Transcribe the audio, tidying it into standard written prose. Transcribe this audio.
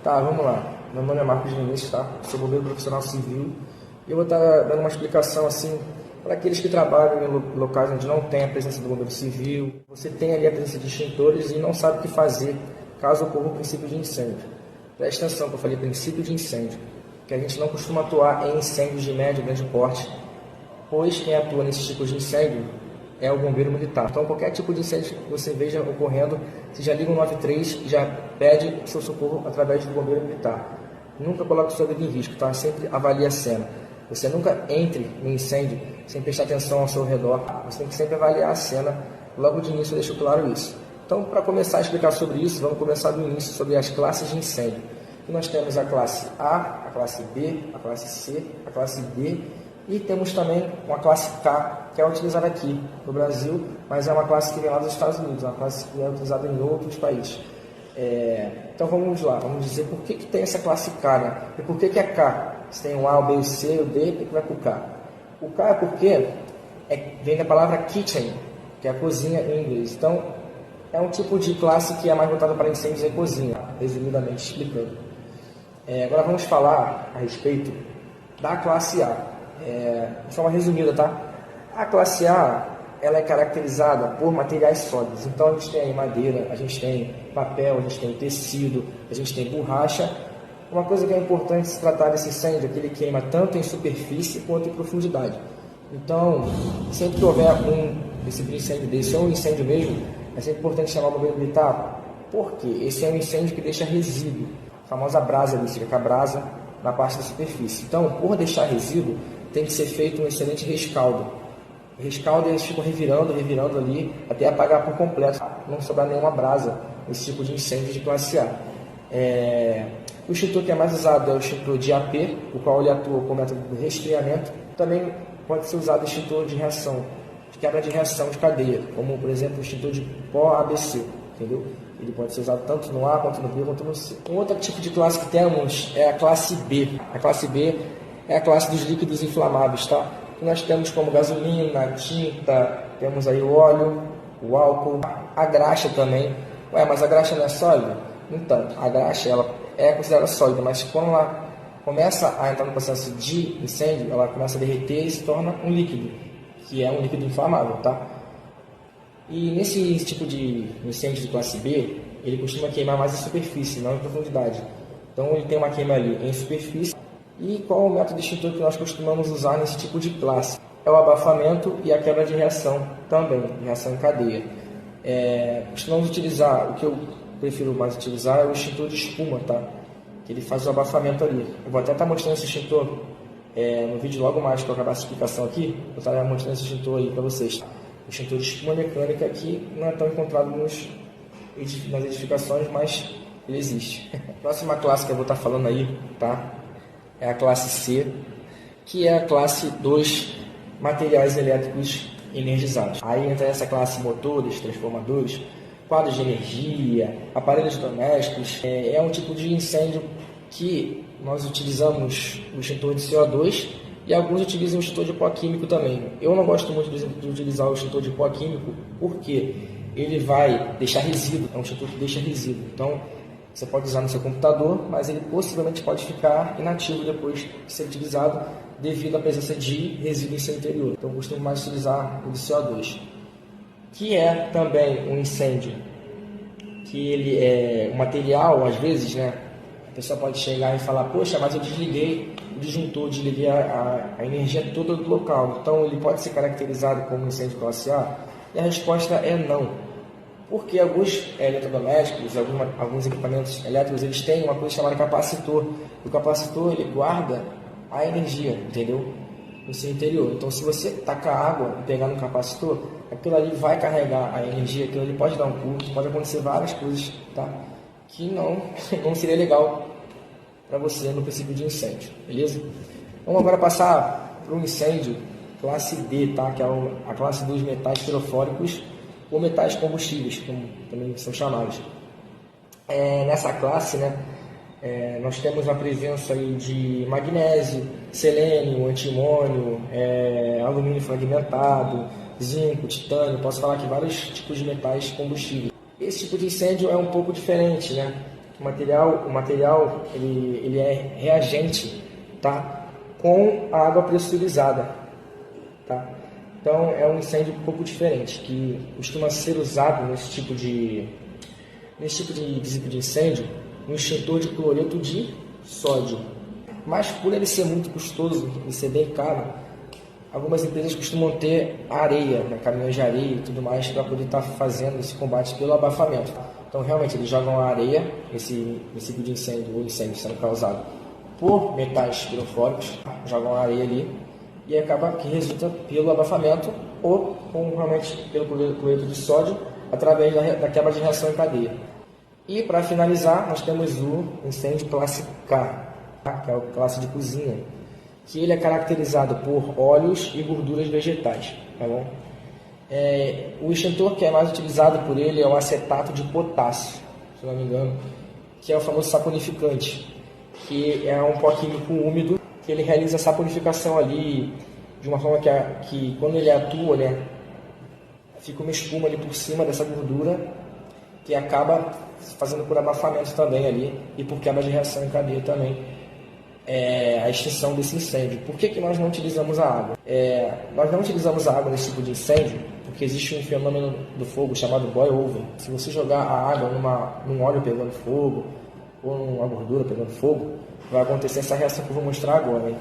Tá, vamos lá. Meu nome é Marcos Vinícius, tá? Sou bombeiro profissional civil e eu vou estar dando uma explicação assim para aqueles que trabalham em locais onde não tem a presença do bombeiro civil. Você tem ali a presença de extintores e não sabe o que fazer caso ocorra o princípio de incêndio. Preste atenção que eu falei princípio de incêndio, que a gente não costuma atuar em incêndios de médio e grande porte, pois quem atua nesses tipos de incêndio é o bombeiro militar. Então, qualquer tipo de incêndio que você veja ocorrendo, você já liga o 93 e já pede seu socorro através do bombeiro militar. Nunca coloque sua vida em risco, tá? Sempre avalie a cena. Você nunca entre no incêndio sem prestar atenção ao seu redor. Você tem que sempre avaliar a cena. Logo de início eu deixo claro isso. Então, para começar a explicar sobre isso, vamos começar do início, sobre as classes de incêndio. E nós temos a classe A, a classe B, a classe C, a classe D e temos também uma classe K, que é utilizada aqui no Brasil, mas é uma classe que vem lá dos Estados Unidos, uma classe que é utilizada em outros países. Então vamos lá, vamos dizer por que tem essa classe K, né? E por que é K? Se tem o A, o B, o C, o D, por que vai para o K? O K é porque vem da palavra kitchen, que é a cozinha em inglês. Então é um tipo de classe que é mais voltada para incêndios em cozinha, resumidamente explicando. Agora vamos falar a respeito da classe A. De forma resumida, tá? A classe A, ela é caracterizada por materiais sólidos. Então a gente tem aí madeira, a gente tem papel, a gente tem tecido, a gente tem borracha. Uma coisa que é importante se tratar desse incêndio é que ele queima tanto em superfície quanto em profundidade. Então, sempre que houver esse incêndio desse ou um incêndio mesmo, é sempre importante chamar o bombeiro militar, porque esse é um incêndio que deixa resíduo, a famosa brasa ali, fica com a brasa na parte da superfície. Então, por deixar resíduo, tem que ser feito um excelente rescaldo. O rescaldo eles ficam revirando ali, até apagar por completo, não sobrar nenhuma brasa nesse tipo de incêndio de classe A. O extintor que é mais usado é o extintor de AP, o qual ele atua com o método de resfriamento. Também pode ser usado o extintor de reação, de quebra de reação de cadeia, como por exemplo o extintor de pó ABC, entendeu? Ele pode ser usado tanto no A, quanto no B, quanto no C. Um outro tipo de classe que temos é a classe B. A classe B é a classe dos líquidos inflamáveis, tá? Que nós temos como gasolina, tinta, temos aí o óleo, o álcool, a graxa também. Mas a graxa não é sólida? Então, a graxa ela é considerada sólida, mas quando ela começa a entrar no processo de incêndio, ela começa a derreter e se torna um líquido, que é um líquido inflamável, tá? E nesse tipo de incêndio de classe B, ele costuma queimar mais em superfície, não em profundidade. Então ele tem uma queima ali em superfície. E qual é o método extintor que nós costumamos usar nesse tipo de classe? É o abafamento e a quebra de reação também, reação em cadeia. Costumamos utilizar, o que eu prefiro mais utilizar é o extintor de espuma, tá? Que ele faz o abafamento ali. Eu vou até estar mostrando esse extintor no vídeo logo mais que eu acabar essa explicação aqui. Eu estarei mostrando esse extintor aí para vocês. O extintor de espuma mecânica aqui não é tão encontrado nas edificações, mas ele existe. A próxima classe que eu vou estar falando aí, tá? É a classe C, que é a classe dos materiais elétricos energizados. Aí entra essa classe motores, transformadores, quadros de energia, aparelhos domésticos. É um tipo de incêndio que nós utilizamos o extintor de CO2 e alguns utilizam o extintor de pó químico também. Eu não gosto muito de utilizar o extintor de pó químico porque ele vai deixar resíduo, é um extintor que deixa resíduo. Então, você pode usar no seu computador, mas ele possivelmente pode ficar inativo depois de ser utilizado devido à presença de resíduo em seu interior. Então, eu costumo mais utilizar o de CO2, que é também um incêndio, que ele é um material, às vezes, né? A pessoa pode chegar e falar, poxa, mas eu desliguei o disjuntor, desliguei a energia toda do local. Então, ele pode ser caracterizado como um incêndio classe A? E a resposta é não. Porque alguns eletrodomésticos, alguns equipamentos elétricos, eles têm uma coisa chamada capacitor. O capacitor, ele guarda a energia, entendeu? No seu interior. Então, se você tacar água e pegar no capacitor, aquilo ali vai carregar a energia, aquilo ali pode dar um curto, pode acontecer várias coisas, tá? Que não seria legal para você no princípio de incêndio, beleza? Vamos agora passar para o incêndio classe D, tá? Que é a classe dos metais pirofóricos ou metais combustíveis, como também são chamados. Nessa classe, né, nós temos a presença aí de magnésio, selênio, antimônio, alumínio fragmentado, zinco, titânio. Posso falar aqui vários tipos de metais combustíveis. Esse tipo de incêndio é um pouco diferente, né? O material ele é reagente, tá? Com a água pressurizada, tá? Então é um incêndio um pouco diferente, que costuma ser usado nesse tipo de incêndio, um extintor de cloreto de sódio. Mas por ele ser muito custoso e ser bem caro, algumas empresas costumam ter areia, né, caminhões de areia e tudo mais, para poder estar fazendo esse combate pelo abafamento. Então realmente eles jogam a areia, esse tipo de incêndio, ou incêndio sendo causado por metais pirofóricos, jogam a areia ali e acaba que resulta pelo abafamento ou realmente pelo cloreto de sódio através da quebra de reação em cadeia. E para finalizar, nós temos o incêndio classe K, que é a classe de cozinha, que ele é caracterizado por óleos e gorduras vegetais, tá bom? O extintor que é mais utilizado por ele é o acetato de potássio, se não me engano, que é o famoso saponificante, que é um pó químico úmido, que ele realiza a saponificação ali de uma forma que quando ele atua, né, fica uma espuma ali por cima dessa gordura, que acaba fazendo por abafamento também ali e por quebra de reação em cadeia também. A extinção desse incêndio. Por que nós não utilizamos a água? Nós não utilizamos a água nesse tipo de incêndio porque existe um fenômeno do fogo chamado boil over. Se você jogar a água num óleo pegando fogo ou numa gordura pegando fogo, vai acontecer essa reação que eu vou mostrar agora, hein?